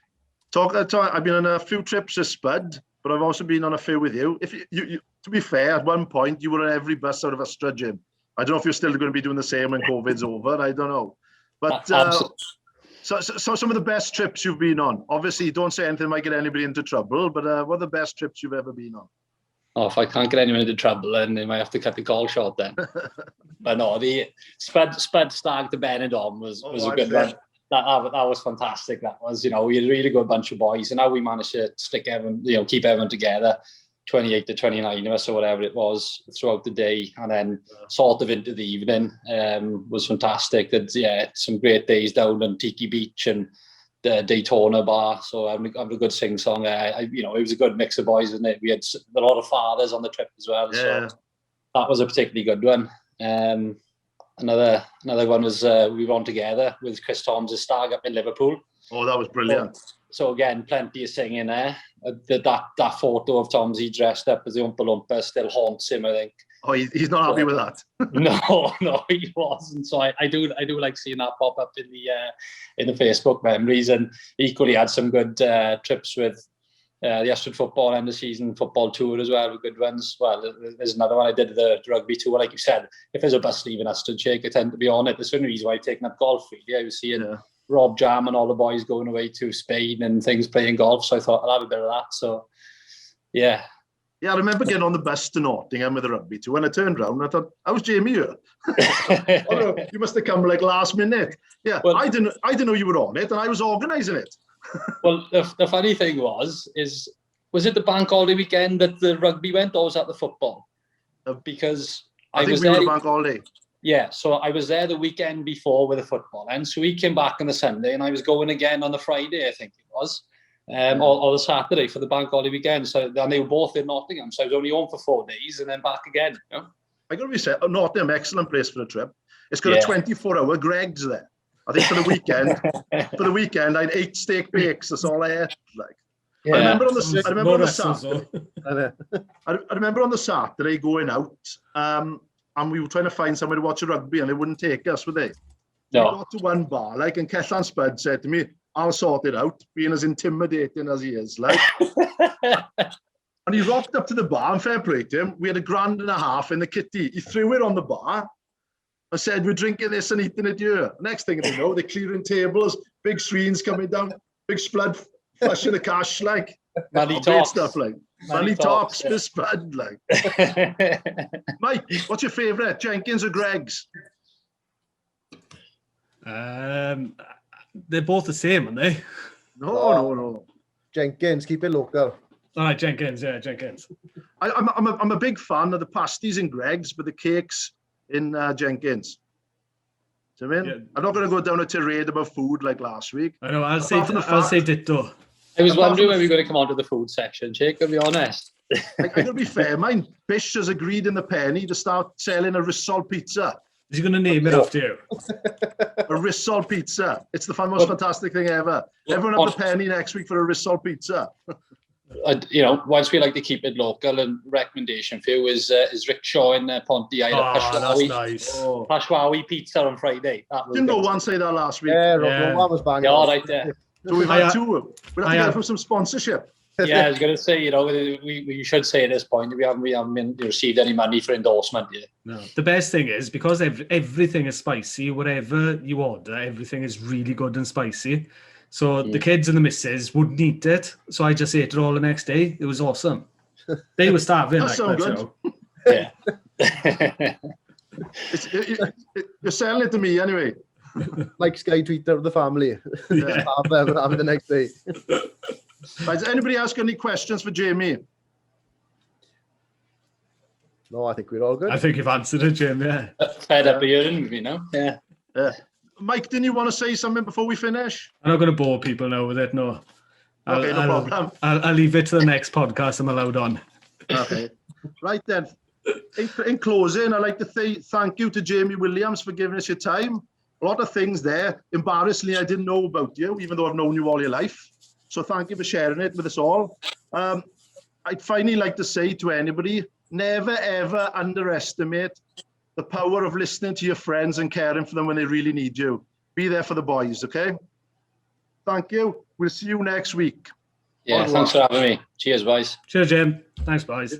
I've been on a few trips with Spud, but I've also been on a few with you. If you to be fair, at one point, you were on every bus out of Astra Gym. I don't know if you're still going to be doing the same when COVID's over. I don't know. But so some of the best trips you've been on. Obviously, don't say anything that might get anybody into trouble, but what are the best trips you've ever been on? Oh, if I can't get anyone into trouble, then they might have to cut the call short then. But no, the Spud Stag to Benidorm was a good one. That was fantastic. That was, you know, we had a really good bunch of boys, and how we managed to stick everyone, you know, keep everyone together, 28 to 29 of us or whatever it was throughout the day, and then sort of into the evening was fantastic. Yeah, some great days down on Tiki Beach and the Daytona bar. So having a good sing song. You know, it was a good mix of boys, wasn't it? We had a lot of fathers on the trip as well. Yeah. So that was a particularly good one. Another one was we were on together with Chris Tom's Stag up in Liverpool. Oh, that was brilliant. So again, plenty of singing there. That photo of Tomsy dressed up as the Oompa Loompa still haunts him, I think. Oh, he's not happy with that. No, he wasn't. So I do like seeing that pop up in the Facebook memories, and equally had some good trips with the Ashford football and the season football tour as well, with good ones. Well, there's another one I did, the rugby tour. Like you said, if there's a bus leaving Ashford, Jake, I tend to be on it. That's the only reason why I've taken up golf, really. I was seeing Rob Jam and all the boys going away to Spain and things playing golf, so I thought I'll have a bit of that. So, yeah. Yeah, I remember getting on the bus to Nottingham with the rugby too. When I turned around, I thought, "How's Jamie here?" Oh, no, you must have come like last minute. Yeah, well, I didn't know you were on it, and I was organising it. Well, the funny thing was it the bank holiday weekend that the rugby went, or was that the football? Because I think we were bank holiday. Yeah, so I was there the weekend before with the football, and so we came back on the Sunday, and I was going again on the Friday, I think it was. Or the Saturday for the bank holiday weekend. So and they were both in Nottingham. So I was only home for 4 days and then back again. You know? I got to be said, Nottingham, excellent place for a trip. It's got a 24-hour Greggs there. I think for the weekend, I had 8 steak bakes. That's all I ate. Like, I remember on the Saturday going out, and we were trying to find somewhere to watch a rugby, and they wouldn't take us, would they? No. We got to one bar, like, and Kettle Spud said to me, "I'll sort it out," being as intimidating as he is, like. And he rocked up to the bar, and fair play to him. We had $1,500 in the kitty. He threw it on the bar and said, "We're drinking this and eating it here." Next thing you know, they're clearing tables, big screens coming down, big Spud flushing the cash, like. Money talks. Stuff, like. Money talks for Spud, like. Mike, what's your favourite, Jenkins or Greggs? They're both the same, aren't they? No. Jenkins, keep it local. All right, Jenkins. I'm a big fan of the pasties in Greggs, but the cakes in Jenkins. Do you know what I mean? I'm not going to go down a tirade about food like last week. I know. I'll say ditto. I was wondering when we were going to come on to the food section, Jake, to be honest. I got to be fair. Mine, Bish has agreed in the penny to start selling a Rissol pizza. Is he going to name it after you? A Rissol pizza. It's the most fantastic thing ever. Everyone have the penny next week for a Rissol pizza. Once we like to keep it local, and recommendation for you is Rick Shaw in Ponty Island. That's nice. Pashwawi pizza on Friday. Didn't go one say that last week. Yeah, one was banging. Yeah, all right there. So we've had two. We'll have to get for some sponsorship. Yeah, I was going to say, we should say at this point we haven't received any money for endorsement yet. No. The best thing is because everything is spicy, whatever you order, everything is really good and spicy. So the kids and the missus wouldn't eat it. So I just ate it all the next day. It was awesome. They were starving. That sounds good. Yeah. You're selling it to me anyway. Like Sky tweeted out of the family. Yeah. Have it the next day. Right, does anybody else got any questions for Jamie? No, I think we're all good. I think you've answered it, Jim. Yeah. Fed up of hearing, Yeah. Mike, didn't you want to say something before we finish? I'm not going to bore people now with it. No. Okay, no problem. I'll leave it to the next podcast I'm allowed on. Okay. Right then. In closing, I'd like to say thank you to Jamie Williams for giving us your time. A lot of things there. Embarrassingly, I didn't know about you, even though I've known you all your life. So thank you for sharing it with us all. I'd finally like to say to anybody, never ever underestimate the power of listening to your friends and caring for them when they really need you. Be there for the boys, okay? Thank you. We'll see you next week. Yeah, thanks for having me. Cheers, boys. Cheers, Jim. Thanks, boys.